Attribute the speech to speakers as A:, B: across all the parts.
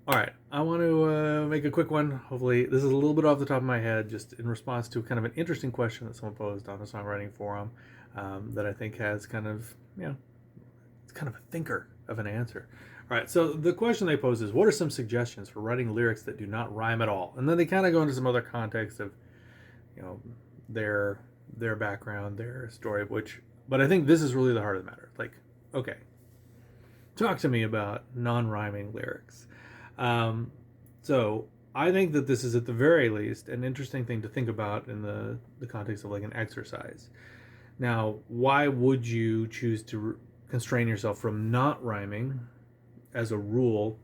A: All right, I want to make a quick one. Hopefully, this is a little bit off the top of my head, just in response to kind of an interesting question that someone posed on a songwriting forum that I think has kind of, it's kind of a thinker of an answer. All right, so the question they pose is, what are some suggestions for writing lyrics that do not rhyme at all? And then they kind of go into some other context of, you know, their their background, their story, but I think this is really the heart of the matter. Like, okay, talk to me about non-rhyming lyrics. Um, so I think that this is at the very least an interesting thing to think about in the context of like an exercise. Now, why would you choose to constrain yourself from not rhyming as a rule?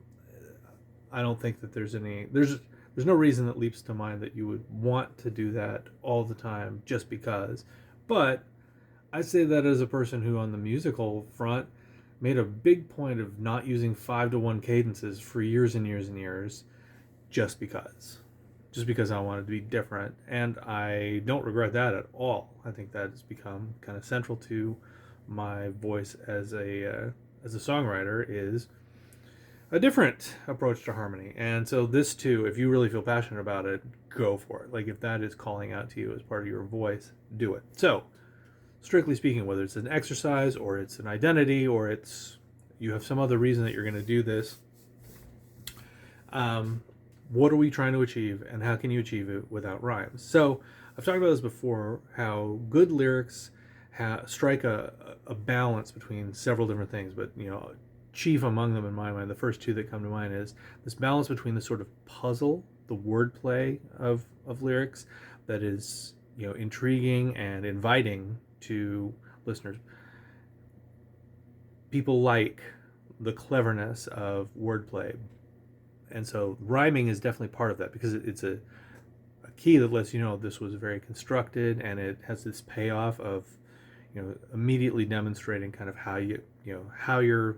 A: I don't think that there's no reason that leaps to mind that you would want to do that all the time just because. But I say that as a person who, on the musical front, made a big point of not using 5-to-1 cadences for years and years and years, just because. Just because I wanted to be different. And I don't regret that at all. I think that has become kind of central to my voice as a songwriter is a different approach to harmony. And so this too, if you really feel passionate about it, go for it. Like if that is calling out to you as part of your voice, do it. So strictly speaking, whether it's an exercise or it's an identity or it's you have some other reason that you're going to do this, what are we trying to achieve and how can you achieve it without rhymes? So I've talked about this before, how good lyrics strike a balance between several different things, but chief among them in my mind, the first two that come to mind is this balance between the sort of puzzle, the wordplay of lyrics that is intriguing and inviting to listeners. People like the cleverness of wordplay, and so rhyming is definitely part of that because it's a key that lets you know this was very constructed, and it has this payoff of immediately demonstrating kind of how you're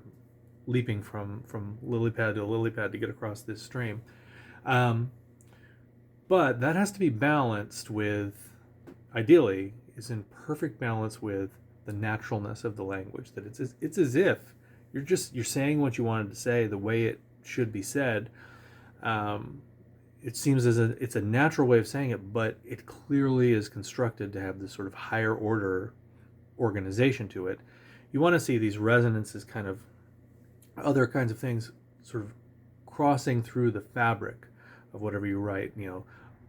A: leaping from lily pad to lily pad to get across this stream. Um, but that has to be balanced with, ideally, is in perfect balance with the naturalness of the language. That it's as if you're saying what you wanted to say the way it should be said. Um, it seems it's a natural way of saying it, but it clearly is constructed to have this sort of higher order organization to it. You want to see these resonances, kind of other kinds of things, sort of crossing through the fabric of whatever you write.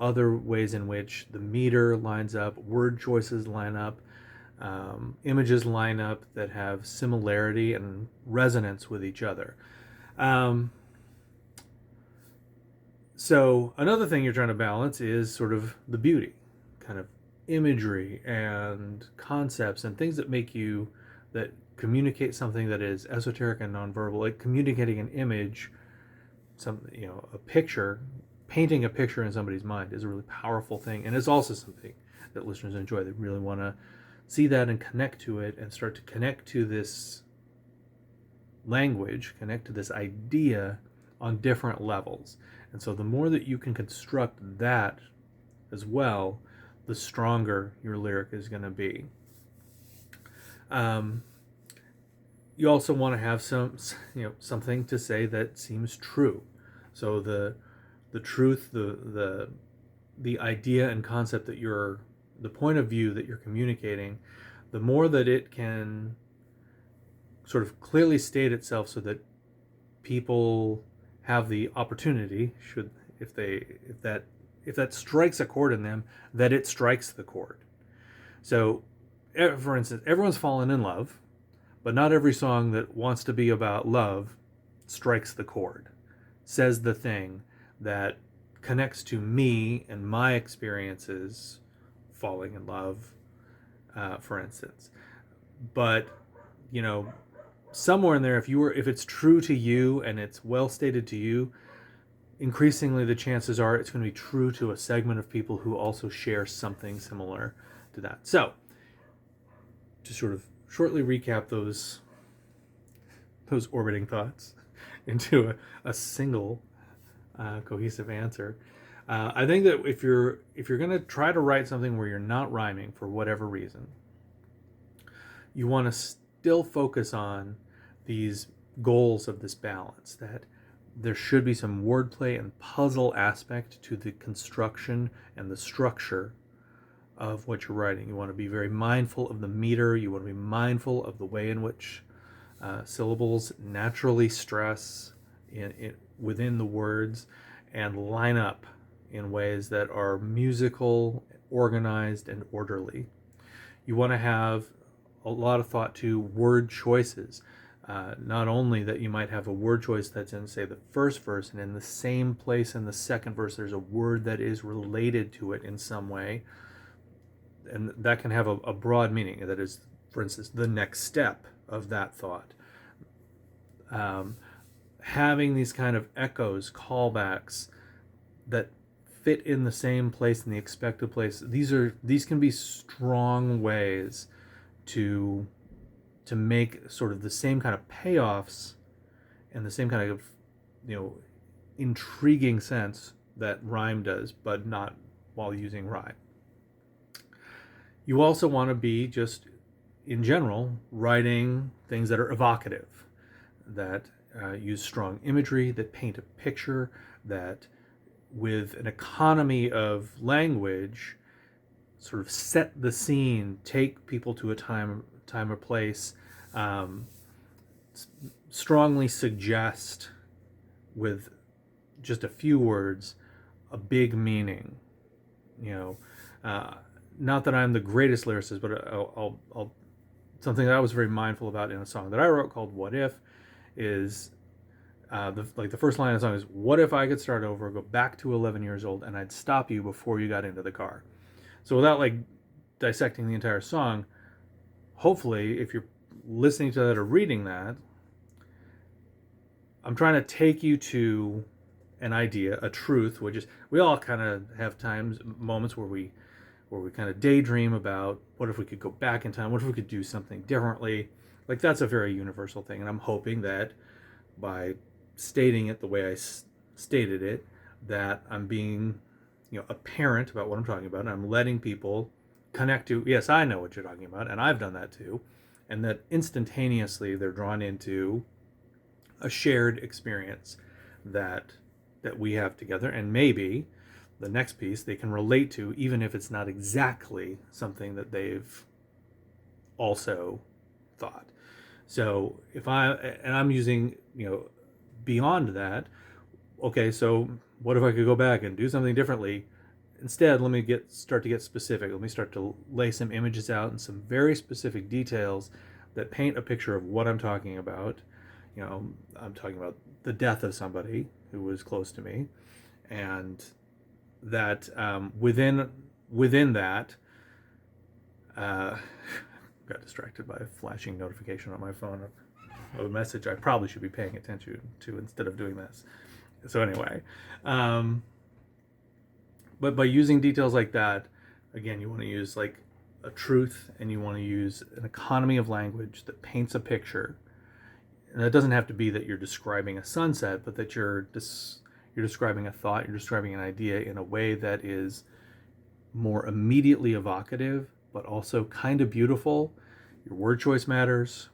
A: Other ways in which the meter lines up, word choices line up, images line up that have similarity and resonance with each other. Um, so another thing you're trying to balance is sort of the beauty, kind of imagery and concepts and things that communicate something that is esoteric and nonverbal, like communicating an image, a picture. Painting a picture in somebody's mind is a really powerful thing, and it's also something that listeners enjoy. They really want to see that and connect to it and start to connect to this language, connect to this idea on different levels. And so the more that you can construct that as well, the stronger your lyric is going to be. You also want to have something to say that seems true. So the truth, the idea and concept the point of view that you're communicating, the more that it can sort of clearly state itself, so that people have the opportunity, should if that strikes a chord in them, that it strikes the chord. So, for instance, everyone's fallen in love, but not every song that wants to be about love strikes the chord, says the thing that connects to me and my experiences falling in love, for instance. But somewhere in there, if it's true to you and it's well stated to you, increasingly the chances are it's going to be true to a segment of people who also share something similar to that. So, to sort of shortly recap those orbiting thoughts into a single cohesive answer. I think that if you're going to try to write something where you're not rhyming for whatever reason, you want to still focus on these goals of this balance. That there should be some wordplay and puzzle aspect to the construction and the structure of what you're writing. You want to be very mindful of the meter. You want to be mindful of the way in which syllables naturally stress within the words and line up in ways that are musical, organized, and orderly. You want to have a lot of thought to word choices. Not only that you might have a word choice that's in, say, the first verse, and in the same place in the second verse there's a word that is related to it in some way, and that can have a broad meaning. That is, for instance, the next step of that thought. Having these kind of echoes, callbacks that fit in the same place, in the expected place, these can be strong ways to make sort of the same kind of payoffs and the same kind of, intriguing sense that rhyme does, but not while using rhyme. You also want to be, just in general, writing things that are evocative, that use strong imagery, that paint a picture, that with an economy of language sort of set the scene, take people to a time or place, strongly suggest with just a few words a big meaning. Not that I'm the greatest lyricist, but I'll something that I was very mindful about in a song that I wrote called "What If" is the first line of the song is, "What if I could start over, go back to 11 years old, and I'd stop you before you got into the car?" So without dissecting the entire song, hopefully, if you're listening to that or reading that, I'm trying to take you to an idea, a truth, which is, we all kind of have moments where we kind of daydream about, what if we could go back in time? What if we could do something differently? That's a very universal thing, and I'm hoping that by stating it the way I stated it, that I'm being, apparent about what I'm talking about, and I'm letting people connect to, yes, I know what you're talking about, and I've done that too, and that instantaneously they're drawn into a shared experience that we have together, and maybe the next piece they can relate to, even if it's not exactly something that they've also thought. So if I'm using, beyond that, okay, so what if I could go back and do something differently? Instead, let me start to get specific. Let me start to lay some images out and some very specific details that paint a picture of what I'm talking about. I'm talking about the death of somebody who was close to me, and that within that, got distracted by a flashing notification on my phone of a message I probably should be paying attention to instead of doing this. So anyway, but by using details like that, again, you want to use a truth, and you want to use an economy of language that paints a picture. And it doesn't have to be that you're describing a sunset, but that you're describing a thought, you're describing an idea in a way that is more immediately evocative, but also kind of beautiful. Your word choice matters.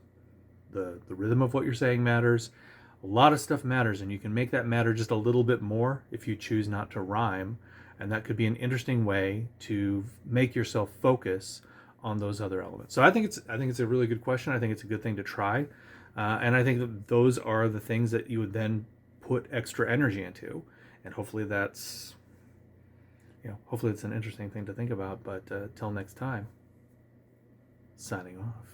A: The rhythm of what you're saying matters. A lot of stuff matters, and you can make that matter just a little bit more if you choose not to rhyme. And that could be an interesting way to make yourself focus on those other elements. So I think it's a really good question. I think it's a good thing to try. And I think that those are the things that you would then put extra energy into. And hopefully it's an interesting thing to think about. But till next time, signing off.